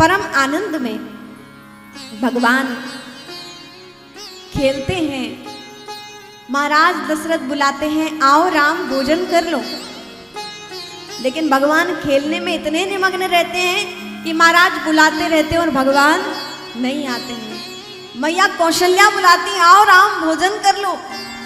परम आनंद में भगवान खेलते हैं। महाराज दशरथ बुलाते हैं, आओ राम भोजन कर लो। लेकिन भगवान खेलने में इतने निमग्न रहते हैं कि महाराज बुलाते रहते हैं और भगवान नहीं आते हैं। मैया कौशल्या बुलाती हैं, आओ राम भोजन कर लो,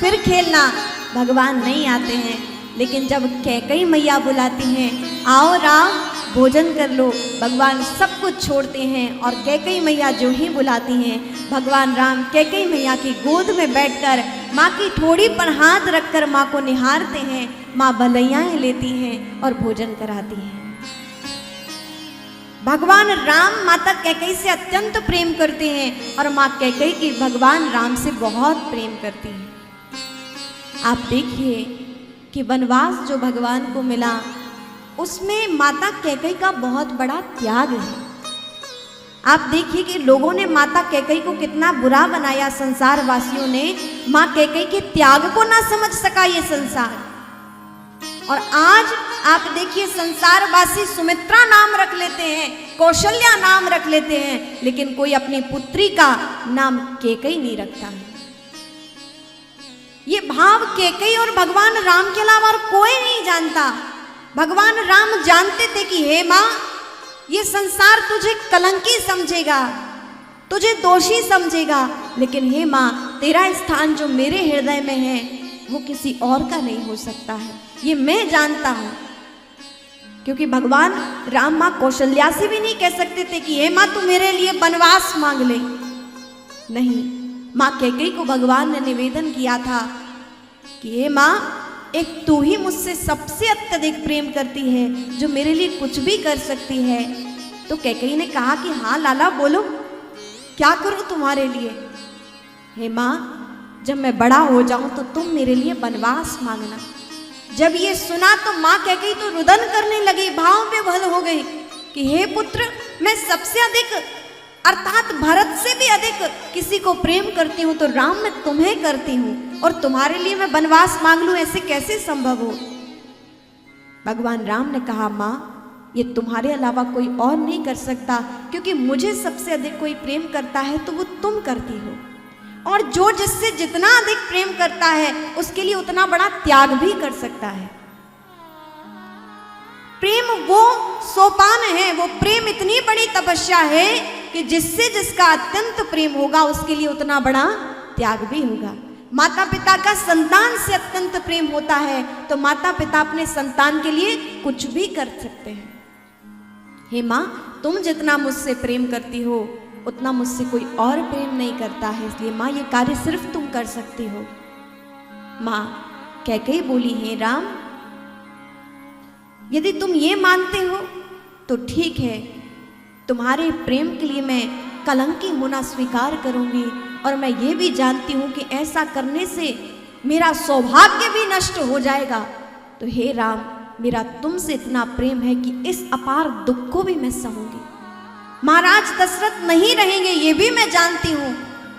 फिर खेलना, भगवान नहीं आते हैं। लेकिन जब कैकेयी मैया बुलाती हैं, आओ राम भोजन कर लो, भगवान सब कुछ छोड़ते हैं और कैकेयी मैया जो ही बुलाती हैं, भगवान राम कैकेयी मैया की गोद में बैठकर माँ की ठोड़ी पर हाथ रखकर माँ को निहारते हैं। माँ भलैयाएं लेती हैं और भोजन कराती हैं। भगवान राम माता कैकेयी से अत्यंत प्रेम करते हैं और माँ कैकेयी की भगवान राम से बहुत प्रेम करती हैं। आप देखिए कि वनवास जो भगवान को मिला उसमें माता कैकेयी का बहुत बड़ा त्याग है। आप देखिए कि लोगों ने माता कैकेयी को कितना बुरा बनाया, संसार वासियों ने माँ कैकेयी के त्याग को ना समझ सका ये संसार। और आज आप देखिए संसारवासी सुमित्रा नाम रख लेते हैं, कौशल्या नाम रख लेते हैं, लेकिन कोई अपनी पुत्री का नाम कैकेयी नहीं रखता है। ये भाव कैकेयी और भगवान राम के अलावा और कोई नहीं जानता। भगवान राम जानते थे कि हे माँ, ये संसार तुझे कलंकी समझेगा, तुझे दोषी समझेगा, लेकिन हे माँ तेरा स्थान जो मेरे हृदय में है वो किसी और का नहीं हो सकता है, ये मैं जानता हूँ। क्योंकि भगवान राम माँ कौशल्या से भी नहीं कह सकते थे कि हे माँ तू मेरे लिए वनवास मांग ले। नहीं, माँ कैकेयी को भगवान ने निवेदन किया था कि हे माँ, एक तू ही मुझसे सबसे अत्यधिक प्रेम करती है, जो मेरे लिए कुछ भी कर सकती है। तो कैकेयी ने कहा कि हाँ लाला बोलो, क्या करूं तुम्हारे लिए? हे माँ, जब मैं बड़ा हो जाऊं तो तुम मेरे लिए वनवास मांगना। जब ये सुना तो माँ कैकेयी तो रुदन करने लगी, भाव विभोर हो गई कि हे पुत्र, मैं सबसे अधिक अर्थात भरत से भी अधिक किसी को प्रेम करती हूँ तो राम मैं तुम्हें करती हूँ, और तुम्हारे लिए मैं वनवास मांग लूं, ऐसे कैसे संभव हो? भगवान राम ने कहा, माँ ये तुम्हारे अलावा कोई और नहीं कर सकता, क्योंकि मुझे सबसे अधिक कोई प्रेम करता है तो वो तुम करती हो, और जो जिससे जितना अधिक प्रेम करता है उसके लिए उतना बड़ा त्याग भी कर सकता है। प्रेम वो सोपान है, वो प्रेम इतनी बड़ी तपस्या है कि जिससे जिसका अत्यंत प्रेम होगा उसके लिए उतना बड़ा त्याग भी होगा। माता पिता का संतान से अत्यंत प्रेम होता है तो माता पिता अपने संतान के लिए कुछ भी कर सकते हैं। हे माँ, तुम जितना मुझसे प्रेम करती हो उतना मुझसे कोई और प्रेम नहीं करता है, इसलिए माँ ये कार्य सिर्फ तुम कर सकती हो। माँ कैकेयी बोली, हे राम, यदि तुम ये मानते हो तो ठीक है, तुम्हारे प्रेम के लिए मैं कलंकी होना स्वीकार करूंगी, और मैं ये भी जानती हूँ कि ऐसा करने से मेरा सौभाग्य भी नष्ट हो जाएगा। तो हे राम, मेरा तुमसे इतना प्रेम है कि इस अपार दुख को भी मैं सहूंगी। महाराज दशरथ नहीं रहेंगे ये भी मैं जानती हूँ,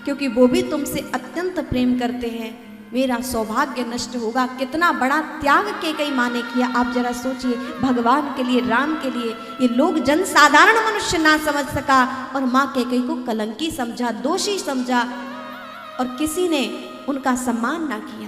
क्योंकि वो भी तुमसे अत्यंत प्रेम करते हैं, मेरा सौभाग्य नष्ट होगा। कितना बड़ा त्याग कैकेयी माँ ने किया, आप जरा सोचिए। भगवान के लिए, राम के लिए ये लोग जन साधारण मनुष्य ना समझ सका, और माँ कैकेयी को कलंकी समझा, दोषी समझा, और किसी ने उनका सम्मान ना किया।